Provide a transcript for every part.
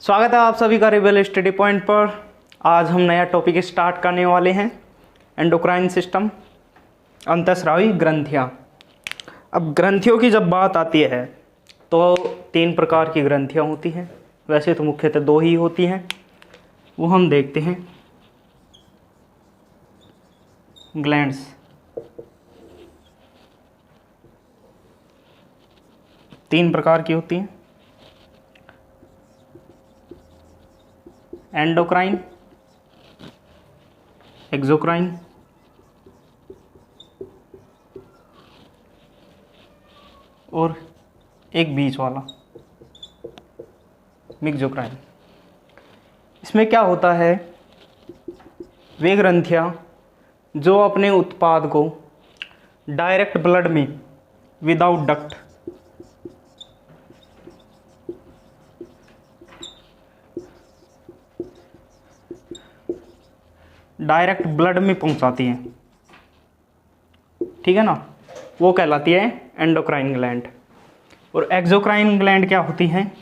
स्वागत है आप सभी का रिबल स्टडी पॉइंट पर। आज हम नया टॉपिक स्टार्ट करने वाले हैं, एंडोक्राइन सिस्टम, अंतःस्रावी ग्रंथियाँ। अब ग्रंथियों की जब बात आती है तो 3 प्रकार की ग्रंथियाँ होती हैं। वैसे तो मुख्यतः 2 ही होती हैं, वो हम देखते हैं। ग्लैंड्स, 3 प्रकार की होती हैं, एंडोक्राइन, एक्सोक्राइन और एक बीच वाला मिक्सोक्राइन। इसमें क्या होता है, वे ग्रंथियाँ जो अपने उत्पाद को डायरेक्ट ब्लड में विदाउट डक्ट डायरेक्ट ब्लड में पहुंचाती हैं, ठीक है ना, वो कहलाती है एंडोक्राइन ग्लैंड। और एक्सोक्राइन ग्लैंड क्या होती हैं,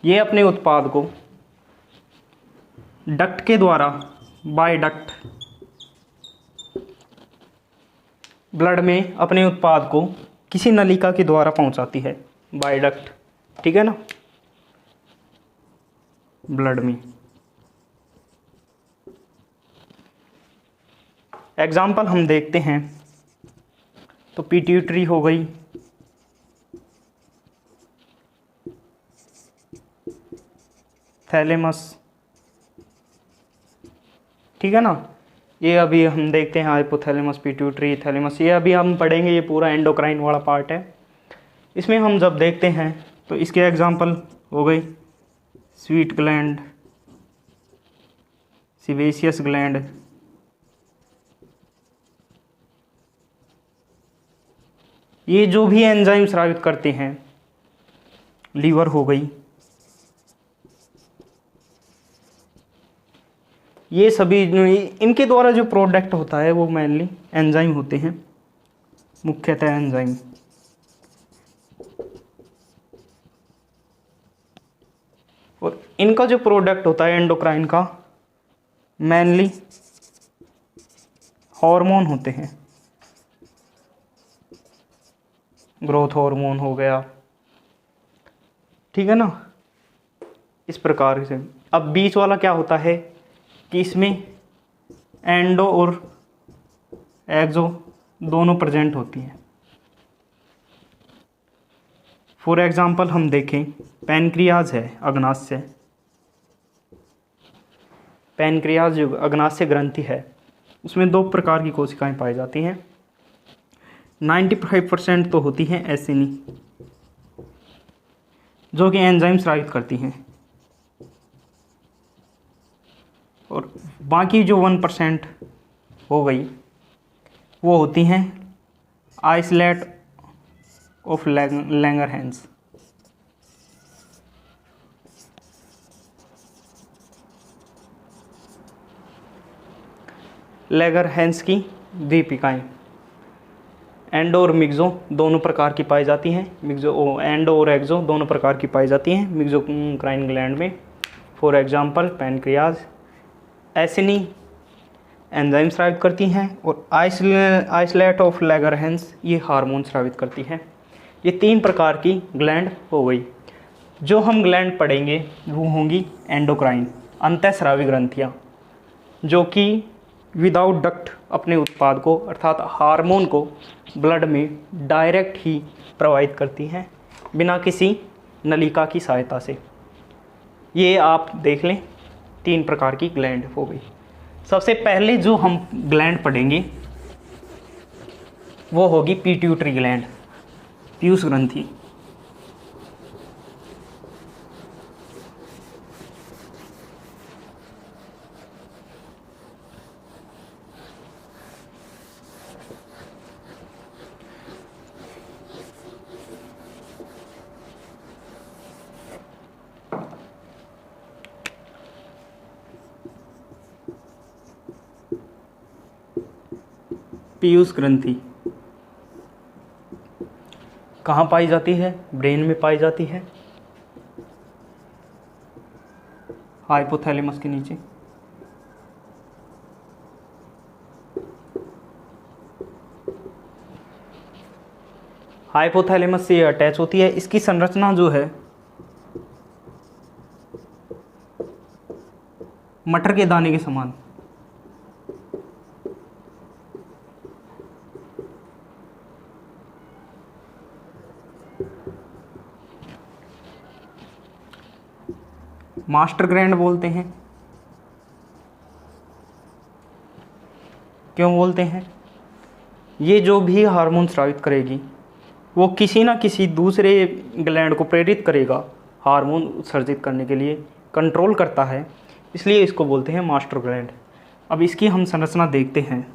ये अपने उत्पाद को डक्ट के द्वारा बाय डक्ट ब्लड में अपने उत्पाद को किसी नलिका के द्वारा पहुंचाती है, बाय डक्ट, ठीक है ना, ब्लड में। एग्जाम्पल हम देखते हैं तो पिट्यूटरी हो गई, थैलेमस, ठीक है ना। ये अभी हम देखते हैं हाइपोथैलेमस, पिट्यूटरी, थैलेमस, ये अभी हम पढ़ेंगे। ये पूरा एंडोक्राइन वाला पार्ट है। इसमें हम जब देखते हैं तो इसके एग्जाम्पल हो गई स्वीट ग्लैंड, सीवेसियस ग्लैंड, ये जो भी एंजाइम स्रावित करते हैं, लीवर हो गई, ये सभी इनके द्वारा जो प्रोडक्ट होता है वो मेनली एंजाइम होते हैं, मुख्यतः एंजाइम। और इनका जो प्रोडक्ट होता है एंडोक्राइन का, मेनली हार्मोन होते हैं, ग्रोथ हार्मोन हो गया, ठीक है ना, इस प्रकार से। अब बीच वाला क्या होता है कि इसमें एंडो और एक्सो दोनों प्रेजेंट होती हैं। फॉर एग्जांपल हम देखें, पैनक्रियाज है, अग्नाशय, पैनक्रियाज जो अग्नाशय ग्रंथि है, उसमें 2 प्रकार की कोशिकाएं पाई जाती हैं। 95% तो होती हैं एसिनी, जो कि एंजाइम स्रावित करती हैं, और बाकी जो 1% हो गई वो होती हैं आइसलेट ऑफ लैंगरहैंस। लैंगरहैंस की दीपिकाएं एंडो और मिक्सो दोनों प्रकार की पाई जाती हैं, एंडो और एक्सो दोनों प्रकार की पाई जाती हैं मिक्सोक्राइन ग्लैंड में। For example pancreas, acini enzyme स्रावित करती हैं, और आइसलेट ऑफ लैंगरहैंस ये हार्मोन स्रावित करती हैं। ये 3 प्रकार की ग्लैंड हो गई। जो हम ग्लैंड पढ़ेंगे वो होंगी एंडोक्राइन, अंतःस्रावी ग्रंथियाँ, जो कि विदाउट डक्ट अपने उत्पाद को अर्थात हार्मोन को ब्लड में डायरेक्ट ही प्रवाहित करती हैं, बिना किसी नलिका की सहायता से। ये आप देख लें, 3 प्रकार की ग्लैंड हो गई। सबसे पहले जो हम ग्लैंड पढ़ेंगे वो होगी पिट्यूटरी ग्लैंड, पीयूष ग्रंथि। पीयूष ग्रंथि कहाँ पाई जाती है? ब्रेन में पाई जाती है। हाइपोथैलेमस के नीचे। हाइपोथैलेमस से अटैच होती है। इसकी संरचना जो है मटर के दाने के समान। मास्टर ग्लैंड बोलते हैं। क्यों बोलते हैं? ये जो भी हार्मोन स्रावित करेगी वो किसी ना किसी दूसरे ग्लैंड को प्रेरित करेगा हार्मोन उत्सर्जित करने के लिए, कंट्रोल करता है, इसलिए इसको बोलते हैं मास्टर ग्लैंड। अब इसकी हम संरचना देखते हैं।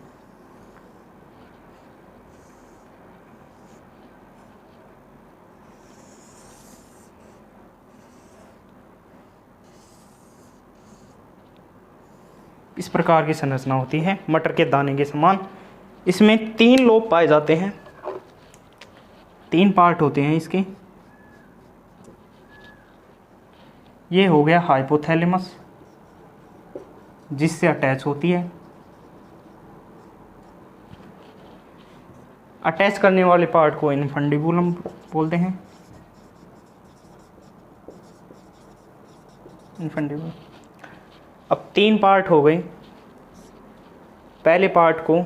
इस प्रकार की संरचना होती है मटर के दाने के समान। इसमें 3 लोब पाए जाते हैं, 3 पार्ट होते हैं इसके। ये हो गया हाइपोथैलेमस जिससे अटैच होती है। अटैच करने वाले पार्ट को इन्फंडिबुलम बोलते हैं। इन्फंडिबुलम। अब 3 पार्ट हो गए। पहले पार्ट को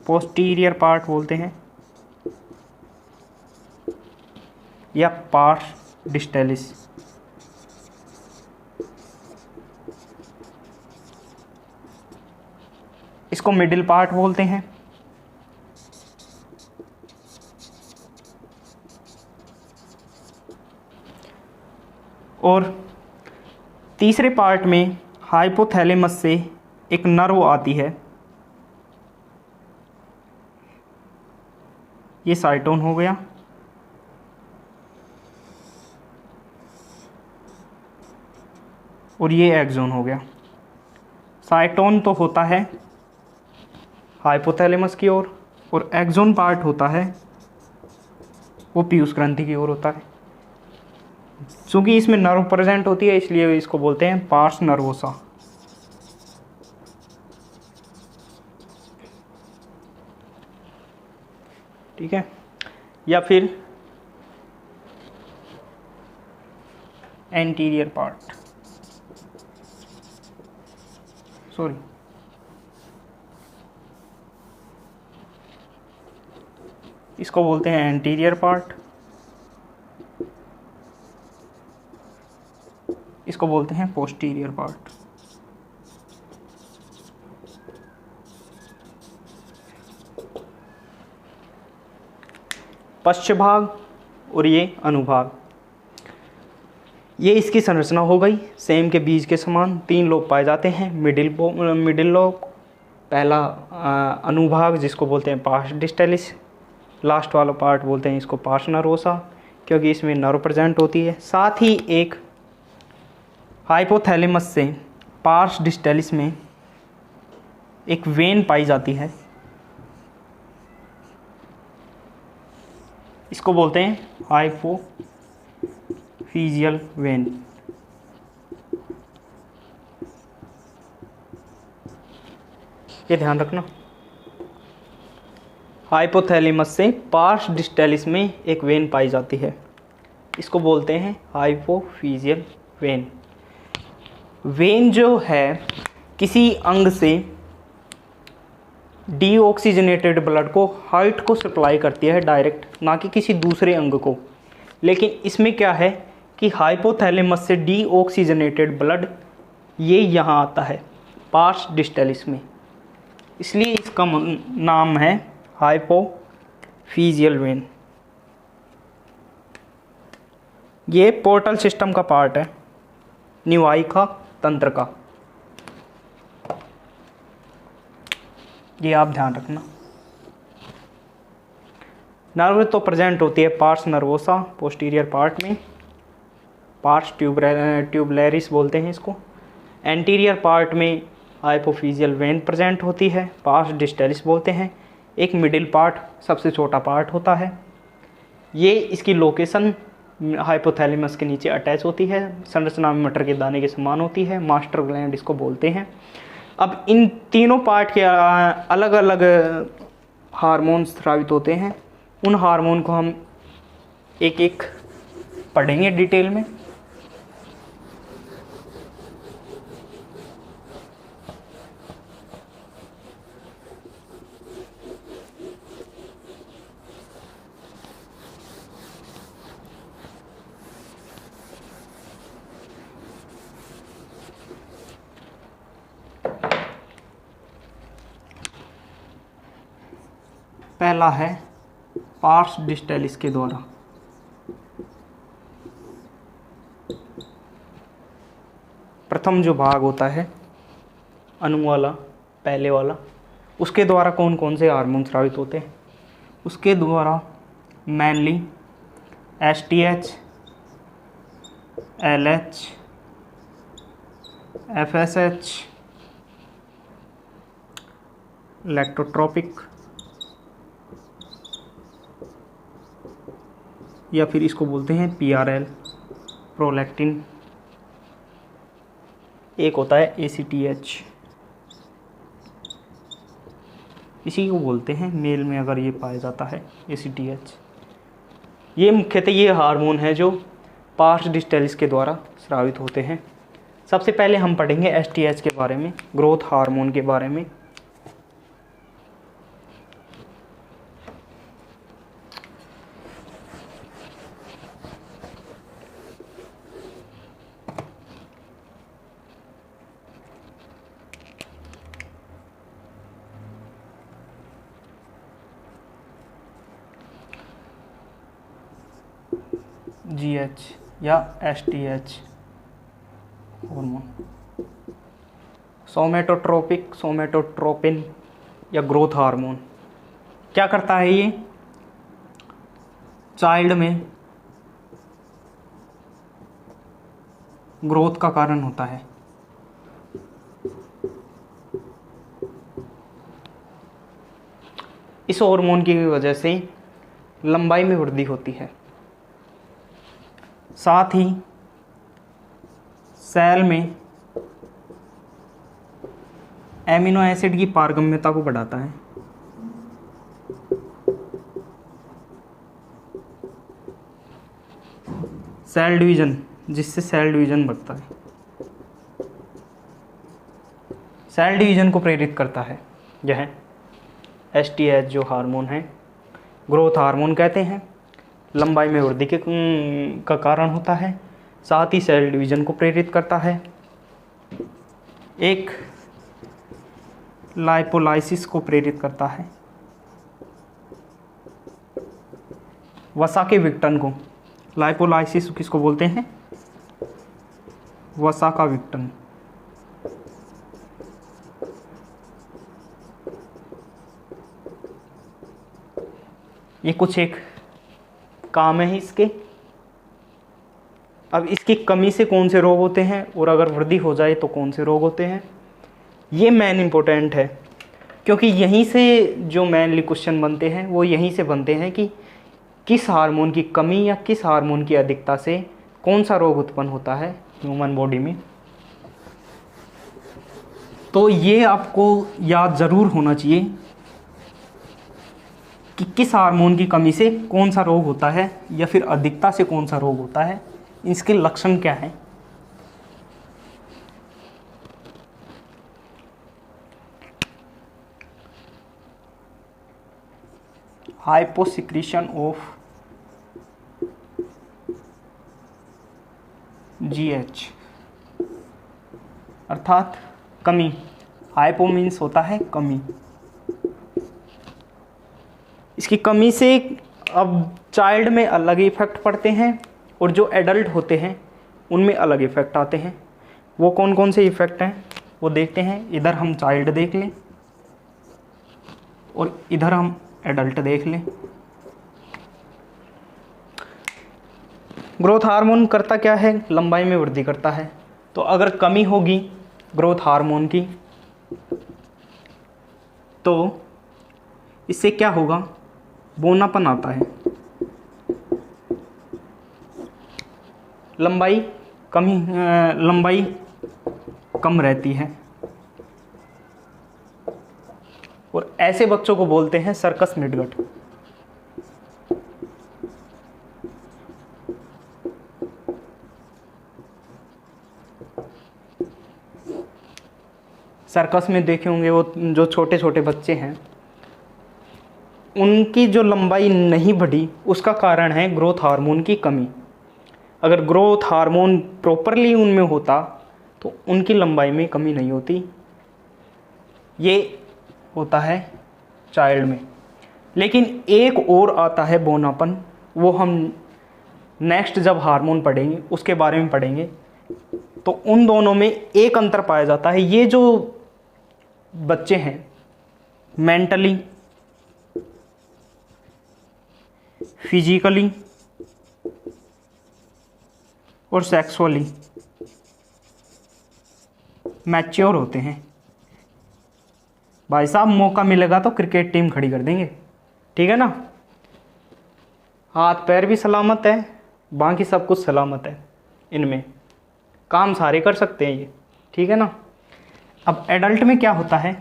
पोस्टीरियर पार्ट बोलते हैं या पार्स डिस्टेलिस। इसको मिडिल पार्ट बोलते हैं। और तीसरे पार्ट में हाइपोथैलेमस से एक नर्व आती है, ये साइटोन हो गया। और ये एक्सोन हो गया। साइटोन तो होता है हाइपोथैलेमस की ओर और एक्सोन पार्ट होता है वो पीयूष ग्रंथि की ओर होता है। चूंकि इसमें नर्व प्रेजेंट होती है इसलिए इसको बोलते हैं पार्स नर्वोसा। ठीक है, या फिर एंटीरियर पार्ट, सॉरी इसको बोलते हैं एंटीरियर पार्ट, इसको बोलते हैं पोस्टीरियर पार्ट। पश्च भाग और ये अनुभाग, ये इसकी संरचना हो गई। सेम के बीज के समान 3 लोब पाए जाते हैं। मिडिल लोब, पहला अनुभाग जिसको बोलते हैं पार्स डिस्टेलिस, लास्ट वाला पार्ट बोलते हैं इसको पार्स नर्वोसा क्योंकि इसमें नर्व प्रेजेंट होती है। साथ ही एक हाइपोथैलेमस से पार्स डिस्टेलिस में एक वेन पाई जाती है, इसको बोलते हैं हाइपोफिजियल वेन। ये ध्यान रखना, हाइपोथैलेमस से पार्स डिस्टेलिस में एक वेन पाई जाती है, इसको बोलते हैं हाइपोफिजियल वेन। वेन जो है किसी अंग से डीऑक्सीजनेटेड ब्लड को हार्ट को सप्लाई करती है डायरेक्ट, ना कि किसी दूसरे अंग को। लेकिन इसमें क्या है कि हाइपोथैलेमस से डीऑक्सीजनेटेड ब्लड ये यहाँ आता है पार्स डिस्टेलिस में, इसलिए इसका नाम है हाइपोफिजियल वेन। ये पोर्टल सिस्टम का पार्ट है, निवाहिका तंत्र का, ये आप ध्यान रखना। नर्व तो प्रेजेंट होती है पार्स नर्वोसा पोस्टीरियर पार्ट में, पार्स ट्यूबुलरिस बोलते हैं इसको। एंटीरियर पार्ट में हाइपोफिजियल वेन प्रेजेंट होती है, पार्स डिस्टेलिस बोलते हैं। एक मिडिल पार्ट सबसे छोटा पार्ट होता है, ये इसकी लोकेशन हाइपोथैलेमस के नीचे अटैच होती है, संरचना में मटर के दाने के समान होती है, मास्टर ग्लैंड इसको बोलते हैं। अब इन तीनों पार्ट के अलग अलग हार्मोन्स स्रावित होते हैं। उन हार्मोन को हम एक एक पढ़ेंगे डिटेल में। पहला है पार्स डिस्टेलिस के द्वारा। प्रथम जो भाग होता है अणु वाला, पहले वाला, उसके द्वारा कौन कौन से हार्मोन स्रावित होते हैं? उसके द्वारा मेनली STH, LH, FSH, लैक्टोट्रोपिक, या फिर इसको बोलते हैं PRL, प्रोलैक्टिन। एक होता है ACTH, इसी को बोलते हैं मेल में अगर ये पाया जाता है ACTH। ये मुख्यतः ये हार्मोन है जो पार्स डिस्टेलिस के द्वारा स्रावित होते हैं। सबसे पहले हम पढ़ेंगे STH के बारे में, ग्रोथ हार्मोन के बारे में। GH या STH हार्मोन, सोमेटोट्रोपिक, सोमेटोट्रोपिन या ग्रोथ हार्मोन। क्या करता है ये? चाइल्ड में ग्रोथ का कारण होता है। इस हार्मोन की वजह से लंबाई में वृद्धि होती है, साथ ही सेल में एमिनो एसिड की पारगम्यता को बढ़ाता है। सेल डिवीजन, जिससे सेल डिवीजन बढ़ता है, सेल डिवीजन को प्रेरित करता है। यह STH जो हार्मोन है, ग्रोथ हार्मोन कहते हैं, लंबाई में वृद्धि का कारण होता है, साथ ही सेल डिवीजन को प्रेरित करता है। एक लाइपोलाइसिस को प्रेरित करता है, वसा के विघटन को। लाइपोलाइसिस किसको बोलते हैं? वसा का विघटन। ये कुछ एक काम है इसके। अब इसकी कमी से कौन से रोग होते हैं और अगर वृद्धि हो जाए तो कौन से रोग होते हैं, ये मेन इंपॉर्टेंट है, क्योंकि यहीं से जो मेनली क्वेश्चन बनते हैं वो यहीं से बनते हैं कि किस हार्मोन की कमी या किस हार्मोन की अधिकता से कौन सा रोग उत्पन्न होता है ह्यूमन बॉडी में। तो ये आपको याद ज़रूर होना चाहिए कि किस हार्मोन की कमी से कौन सा रोग होता है या फिर अधिकता से कौन सा रोग होता है, इसके लक्षण क्या हैं। हाइपोसिक्रीशन ऑफ GH अर्थात कमी। हाइपो मीन्स होता है कमी। इसकी कमी से अब चाइल्ड में अलग इफेक्ट पड़ते हैं और जो एडल्ट होते हैं उनमें अलग इफेक्ट आते हैं। वो कौन कौन से इफेक्ट हैं वो देखते हैं। इधर हम चाइल्ड देख लें और इधर हम एडल्ट देख लें। ग्रोथ हार्मोन करता क्या है? लंबाई में वृद्धि करता है। तो अगर कमी होगी ग्रोथ हार्मोन की तो इससे क्या होगा? बौनापन आता है। लंबाई लंबाई कम रहती है, और ऐसे बच्चों को बोलते हैं सर्कस मिडगट। सर्कस में देखे होंगे वो जो छोटे छोटे बच्चे हैं, उनकी जो लंबाई नहीं बढ़ी उसका कारण है ग्रोथ हार्मोन की कमी। अगर ग्रोथ हार्मोन प्रॉपरली उनमें होता तो उनकी लंबाई में कमी नहीं होती। ये होता है चाइल्ड में। लेकिन एक और आता है बौनापन, वो हम नेक्स्ट जब हार्मोन पढ़ेंगे उसके बारे में पढ़ेंगे। तो उन दोनों में एक अंतर पाया जाता है। ये जो बच्चे हैं मेंटली, फिजिकली और सेक्सुअली मैच्योर होते हैं। भाई साहब मौका मिलेगा तो क्रिकेट टीम खड़ी कर देंगे, ठीक है ना। हाथ पैर भी सलामत है, बाकी सब कुछ सलामत है, इनमें काम सारे कर सकते हैं ये, ठीक है ना। अब एडल्ट में क्या होता है,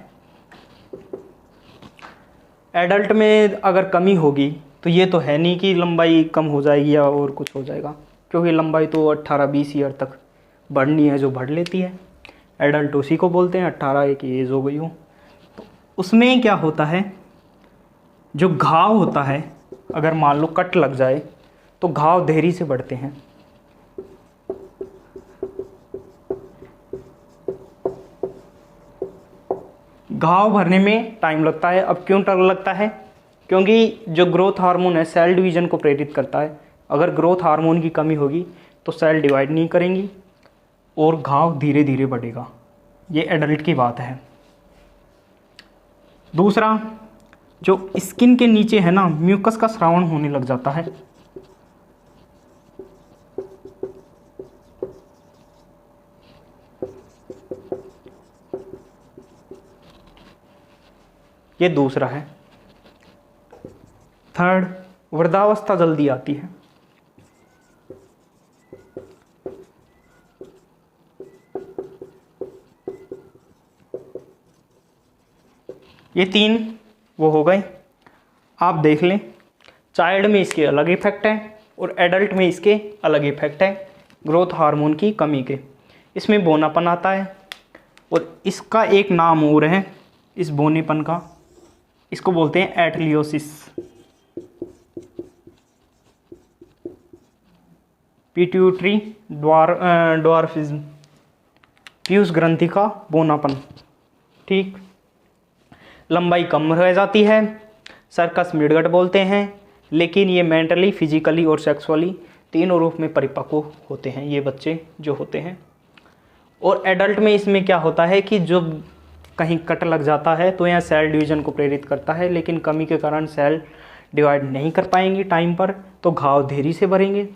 एडल्ट में अगर कमी होगी तो ये तो है नहीं कि लंबाई कम हो जाएगी या और कुछ हो जाएगा, क्योंकि लंबाई तो 18-20 ईयर तक बढ़नी है, जो बढ़ लेती है। एडल्ट उसी को बोलते हैं 18 की एज हो गई हो। तो उसमें क्या होता है, जो घाव होता है, अगर मान लो कट लग जाए तो घाव देरी से बढ़ते हैं। घाव भरने में टाइम लगता है। अब क्यों लगता है, क्योंकि जो ग्रोथ हार्मोन है सेल डिवीज़न को प्रेरित करता है। अगर ग्रोथ हार्मोन की कमी होगी तो सेल डिवाइड नहीं करेंगी और घाव धीरे धीरे बढ़ेगा। ये एडल्ट की बात है। दूसरा, जो स्किन के नीचे है ना, म्यूकस का स्रावण होने लग जाता है। ये दूसरा है। थर्ड, वृद्धावस्था जल्दी आती है। ये 3 वो हो गए। आप देख लें, चाइल्ड में इसके अलग इफेक्ट है और एडल्ट में इसके अलग इफेक्ट है ग्रोथ हार्मोन की कमी के। इसमें बौनापन आता है और इसका एक नाम और है इस बौनेपन का, इसको बोलते हैं एटलियोसिस। पिट्यूटरी ड्वार्फिज्म, पीयूष ग्रंथि का बौनापन, ठीक। लंबाई कम रह जाती है, सर्कस मिडगट बोलते हैं। लेकिन ये मेंटली, फिजिकली और सेक्सुअली तीनों रूप में परिपक्व होते हैं ये बच्चे जो होते हैं। और एडल्ट में इसमें क्या होता है कि जो कहीं कट लग जाता है तो यहाँ सेल डिवीज़न को प्रेरित करता है, लेकिन कमी के कारण सेल डिवाइड नहीं कर पाएंगे टाइम पर, तो घाव देरी से भरेंगे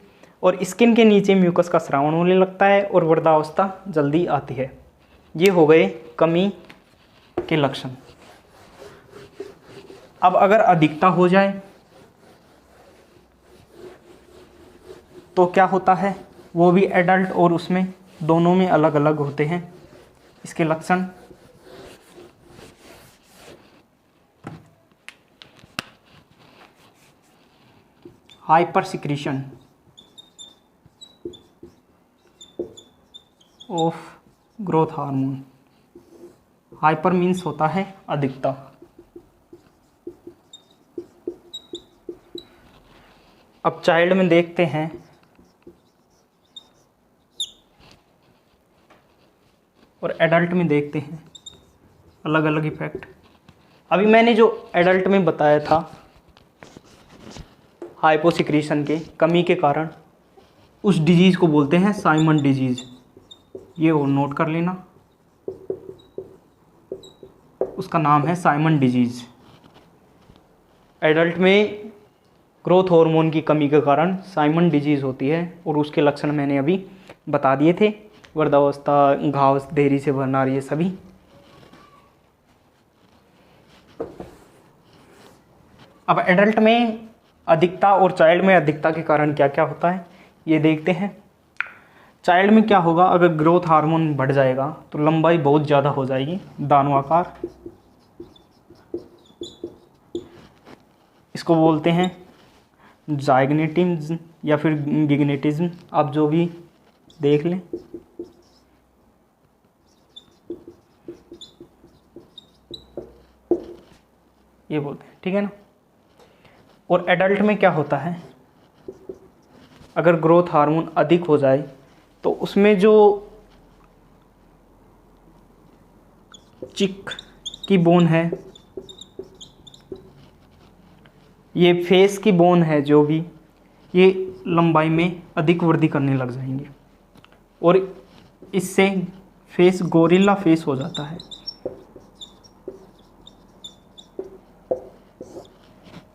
और स्किन के नीचे म्यूकस का स्रावण होने लगता है और वृद्धावस्था जल्दी आती है। ये हो गए कमी के लक्षण। अब अगर अधिकता हो जाए तो क्या होता है, वो भी एडल्ट और उसमें दोनों में अलग अलग होते हैं इसके लक्षण। Hyper secretion of growth hormone. Hyper means होता है अधिकता। अब चाइल्ड में देखते हैं, और एडल्ट में देखते हैं अलग अलग इफेक्ट। अभी मैंने जो एडल्ट में बताया था हाइपोसिक्रीशन के कमी के कारण, उस डिजीज़ को बोलते हैं साइमन डिजीज़। ये और नोट कर लेना, उसका नाम है साइमन डिजीज़। एडल्ट में ग्रोथ हार्मोन की कमी के कारण साइमन डिजीज़ होती है और उसके लक्षण मैंने अभी बता दिए थे, वृद्धावस्था, घाव देरी से भरना, ये सभी। अब एडल्ट में अधिकता और चाइल्ड में अधिकता के कारण क्या क्या होता है ये देखते हैं। चाइल्ड में क्या होगा, अगर ग्रोथ हार्मोन बढ़ जाएगा तो लंबाई बहुत ज़्यादा हो जाएगी, दानवाकार। इसको बोलते हैं जाइगनेटिज्म या फिर गिग्नेटिज्म, आप जो भी देख लें। ये बोलते हैं, ठीक है ना। और एडल्ट में क्या होता है, अगर ग्रोथ हार्मोन अधिक हो जाए तो उसमें जो चिक की बोन है, ये फेस की बोन है जो भी, ये लंबाई में अधिक वृद्धि करने लग जाएंगे और इससे फेस गोरिल्ला फेस हो जाता है।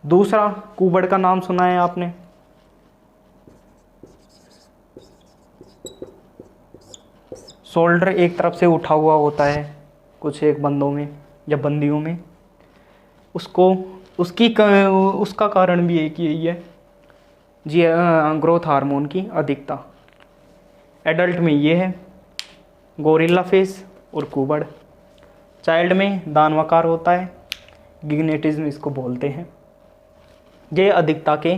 दूसरा, कुबड़ का नाम सुना है आपने। शोल्डर एक तरफ से उठा हुआ होता है कुछ एक बंदों में या बंदियों में, उसका कारण भी एक यही है जी, ग्रोथ हार्मोन की अधिकता। एडल्ट में ये है गोरिल्ला फेस और कुबड़। चाइल्ड में दानवाकार होता है, गिग्नेटिज्म इसको बोलते हैं। ये अधिकता के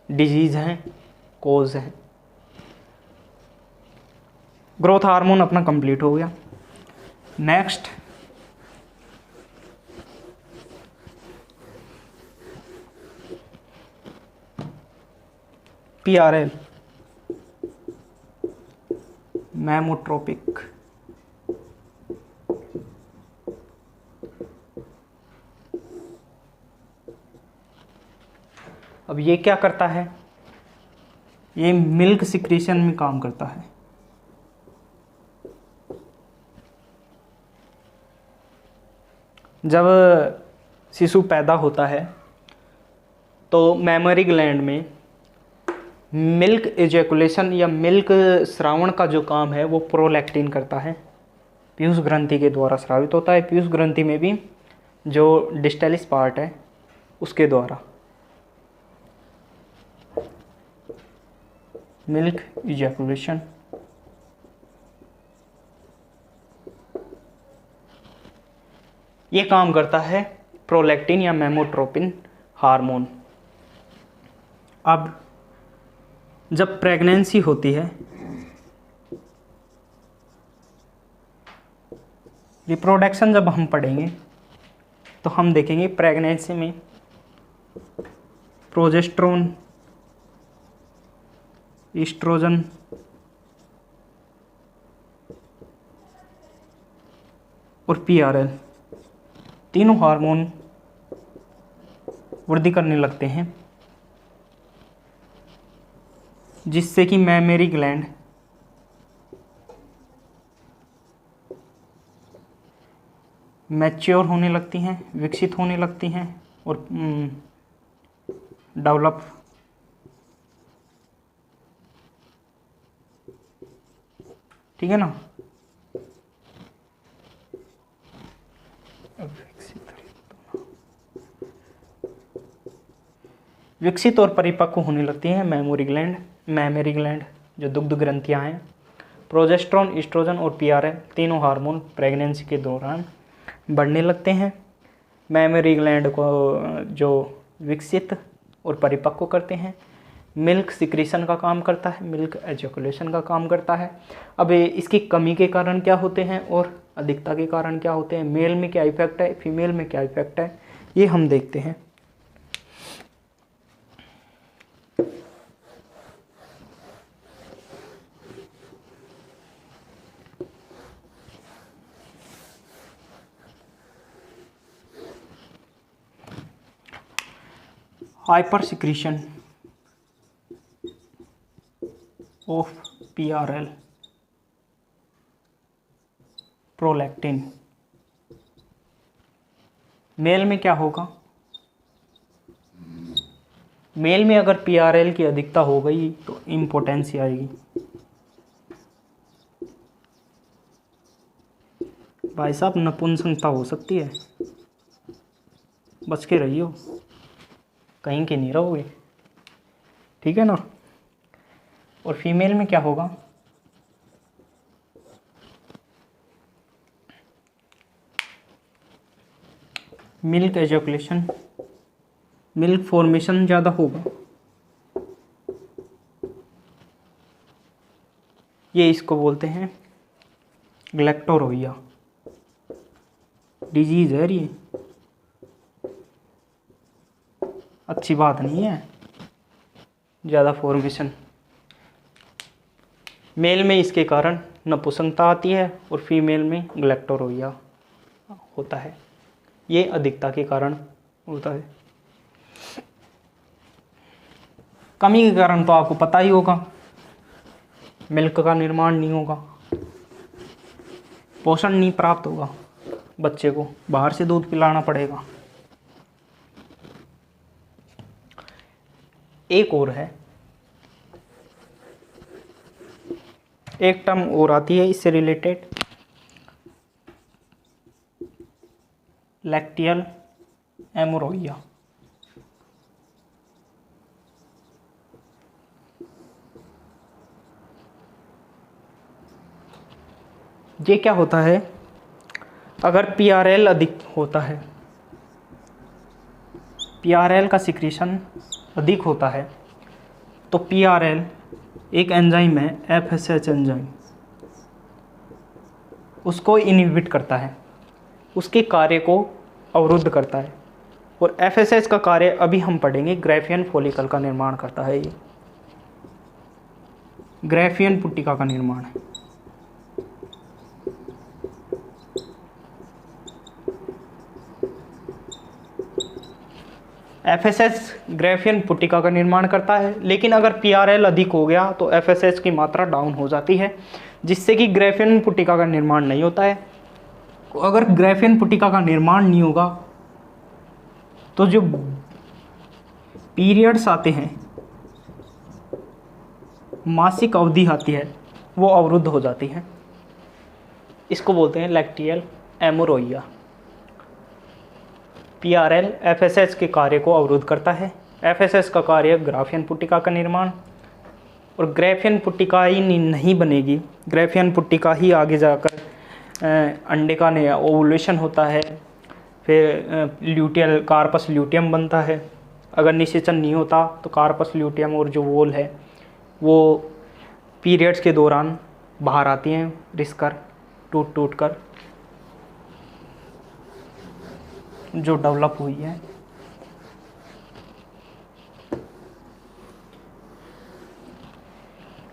डिजीज़ हैं, कोज हैं। ग्रोथ हार्मोन अपना कंप्लीट हो गया। Next, PRL, मैमोट्रोपिक। अब ये क्या करता है, ये मिल्क सिक्रीशन में काम करता है। जब शिशु पैदा होता है तो मैमरी ग्लैंड में मिल्क एजैकुलेशन या मिल्क स्रावण का जो काम है वो प्रोलैक्टिन करता है, पीयूष ग्रंथि के द्वारा स्रावित होता है। पीयूष ग्रंथि में भी जो डिस्टलिस पार्ट है उसके द्वारा मिल्क एजैकुलेशन। ये काम करता है प्रोलैक्टिन या मेमोट्रोपिन हार्मोन। अब जब प्रेगनेंसी होती है, रिप्रोडक्शन जब हम पढ़ेंगे तो हम देखेंगे प्रेगनेंसी में प्रोजेस्टेरोन, ईस्ट्रोजन और PRL तीनों हार्मोन वृद्धि करने लगते हैं, जिससे कि मैमेरी ग्लैंड मैच्योर होने लगती हैं, विकसित होने लगती हैं और डेवलप ठीक है ना। विकसित और परिपक्व होने लगती हैं मैमेरी ग्लैंड जो दुग्ध ग्रंथियां हैं। प्रोजेस्टेरोन, ईस्ट्रोजन और PRL तीनों हार्मोन प्रेगनेंसी के दौरान बढ़ने लगते हैं। मैमेरी ग्लैंड को जो विकसित और परिपक्व करते हैं, मिल्क सिक्रीशन का काम करता है, मिल्क एजैकुलेशन का काम करता है। अब इसकी कमी के कारण क्या होते हैं और अधिकता के कारण क्या होते हैं, मेल में क्या इफेक्ट है, फीमेल में क्या इफेक्ट है, ये हम देखते हैं। Hyper secretion of PRL, prolactin. Male में क्या होगा, मेल में अगर PRL की अधिकता हो गई तो इम्पोटेंसी आएगी। भाई साहब नपुंसकता हो सकती है, बच के रहियो, कहीं के नहीं रहोगे, ठीक है ना। और फीमेल में क्या होगा, मिल्क एजोकुलेशन, मिल्क फॉर्मेशन ज़्यादा होगा, ये इसको बोलते हैं गैलेक्टोरोइया। डिजीज़ है ये, अच्छी बात नहीं है ज़्यादा फॉर्मेशन। मेल में इसके कारण नपुंसकता आती है और फीमेल में गैलेक्टोरोइया होता है। ये अधिकता के कारण होता है। कमी के कारण तो आपको पता ही होगा, मिल्क का निर्माण नहीं होगा, पोषण नहीं प्राप्त होगा, बच्चे को बाहर से दूध पिलाना पड़ेगा। एक और है, एक टर्म और आती है इससे रिलेटेड, लैक्टियल एमोरोइया। ये क्या होता है, अगर पीआरएल अधिक होता है, पीआरएल का सिक्रीशन अधिक होता है, तो पीआरएल एक एंजाइम है, एफएसएच एंजाइम, उसको इनहिबिट करता है, उसके कार्य को अवरुद्ध करता है। और एफएसएच का कार्य अभी हम पढ़ेंगे, ग्राफियन फॉलिकल का निर्माण करता है। ये ग्राफियन पुट्टिका का निर्माण है। एफएसएच ग्राफियन पुट्टिका का निर्माण करता है, लेकिन अगर पीआरएल अधिक हो गया तो एफएसएच की मात्रा डाउन हो जाती है, जिससे कि ग्राफियन पुट्टिका का निर्माण नहीं होता है। अगर ग्राफियन पुट्टिका का निर्माण नहीं होगा तो जो पीरियड्स आते हैं, मासिक अवधि आती है, वो अवरुद्ध हो जाती है। इसको बोलते हैं लैक्टियल एमोरोइया। पीआरएल एफएसएच के कार्य को अवरुद्ध करता है। एफएसएच का कार्य ग्राफियन पुट्टिका का निर्माण, और ग्राफियन पुट्टिका ही नहीं बनेगी, ग्राफियन पुट्टिका ही आगे जाकर अंडे का ओवुलेशन होता है, फिर ल्यूटियल कार्पस ल्यूटियम बनता है। अगर निषेचन नहीं होता तो कार्पस ल्यूटियम और जो वोल है वो पीरियड्स के दौरान बाहर आती हैं, रिसकर टूट कर जो डेवलप हुई है।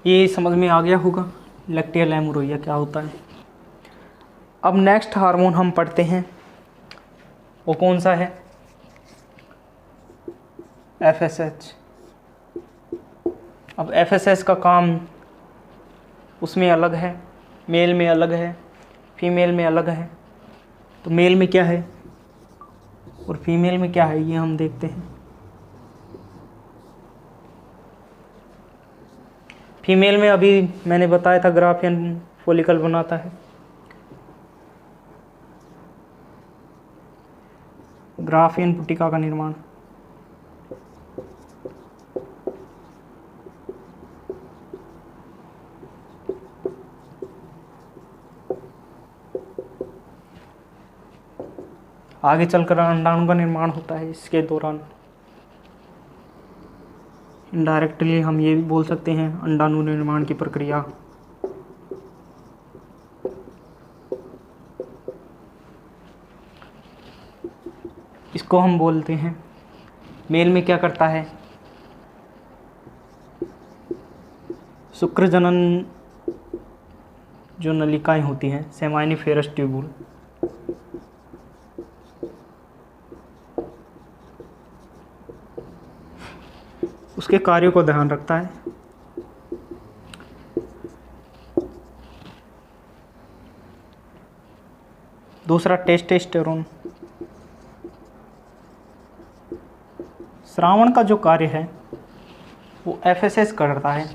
ये समझ में आ गया होगा लैक्टियल एमोरोइया क्या होता है। अब नेक्स्ट हार्मोन हम पढ़ते हैं, वो कौन सा है, एफएसएच। अब एफएसएच का काम उसमें अलग है, मेल में अलग है, फीमेल में अलग है। तो मेल में क्या है और फीमेल में क्या है, ये हम देखते हैं। फीमेल में अभी मैंने बताया था ग्राफियन फॉलिकल बनाता है। ग्राफियन पुट्टिका का निर्माण, आगे चलकर अंडाणु का निर्माण होता है इसके दौरान। इनडायरेक्टली हम ये भी बोल सकते हैं अंडाणु निर्माण की प्रक्रिया। इसको हम बोलते हैं, मेल में क्या करता है, शुक्र जनन जो नलिकाएं होती हैं, सेमाइनिफेरस ट्यूबुल, उसके कार्यों को ध्यान रखता है। दूसरा टेस्टोस्टेरोन, श्रावण का जो कार्य है वो एफएसएच करता है,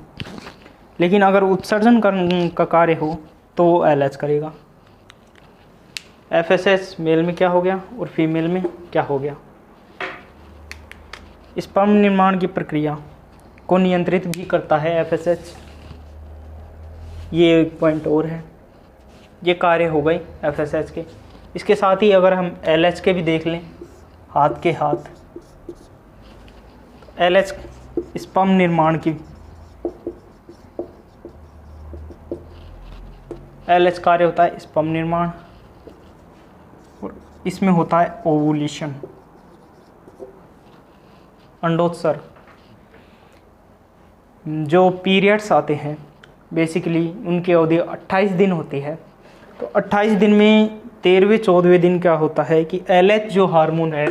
लेकिन अगर उत्सर्जन का कार्य हो तो वो एलएच करेगा। एफएसएच मेल में क्या हो गया और फीमेल में क्या हो गया। स्पर्म निर्माण की प्रक्रिया को नियंत्रित भी करता है एफएसएच। ये एक पॉइंट और है, ये कार्य हो गए एफएसएच के। इसके साथ ही अगर हम एलएच के भी देख लें हाथ के हाथ। LH स्पर्म निर्माण की, LH कार्य होता है स्पर्म निर्माण, और इसमें होता है ओवुलेशन, अंडोत्सर्ग। जो पीरियड्स आते हैं बेसिकली उनकी अवधि 28 दिन होती है। तो 28 दिन में 13वें 14वें दिन क्या होता है कि LH जो हार्मोन है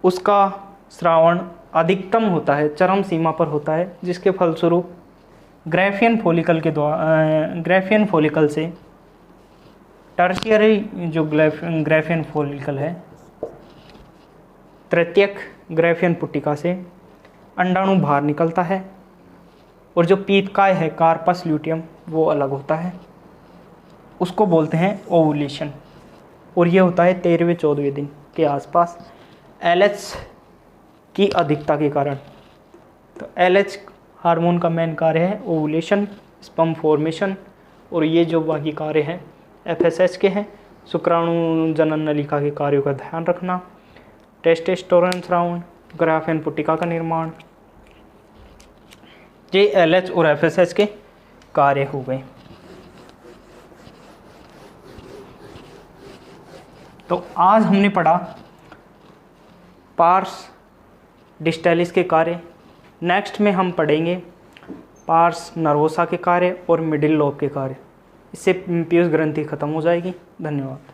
उसका स्रावण अधिकतम होता है, चरम सीमा पर होता है, जिसके फलस्वरूप ग्राफियन फॉलिकल के द्वारा, ग्राफियन फॉलिकल से टर्शियरी जो ग्राफियन फॉलिकल है, तृतीयक ग्राफियन पुट्टिका से अंडाणु बाहर निकलता है, और जो पीतकाय है कार्पस ल्यूटियम वो अलग होता है, उसको बोलते हैं ओवुलेशन। और ये होता है 13वें 14वें दिन के आसपास LH की अधिकता के कारण। तो LH हार्मोन का मेन कार्य है ओवुलेशन, स्पर्म फॉर्मेशन, और ये जो बाकी कार्य हैं FSH के हैं, शुक्राणु जनन नलिका के कार्यों का ध्यान रखना, टेस्टोस्टेरोन स्रावण, ग्राफियन पुट्टिका का निर्माण, ये LH और FSH के कार्य हो गए। तो आज हमने पढ़ा पार्स डिस्टैलिस के कार्य। नेक्स्ट में हम पढ़ेंगे पार्स नर्वोसा के कार्य और मिडिल लोब के कार्य। इससे पीयूष ग्रंथि खत्म हो जाएगी। धन्यवाद।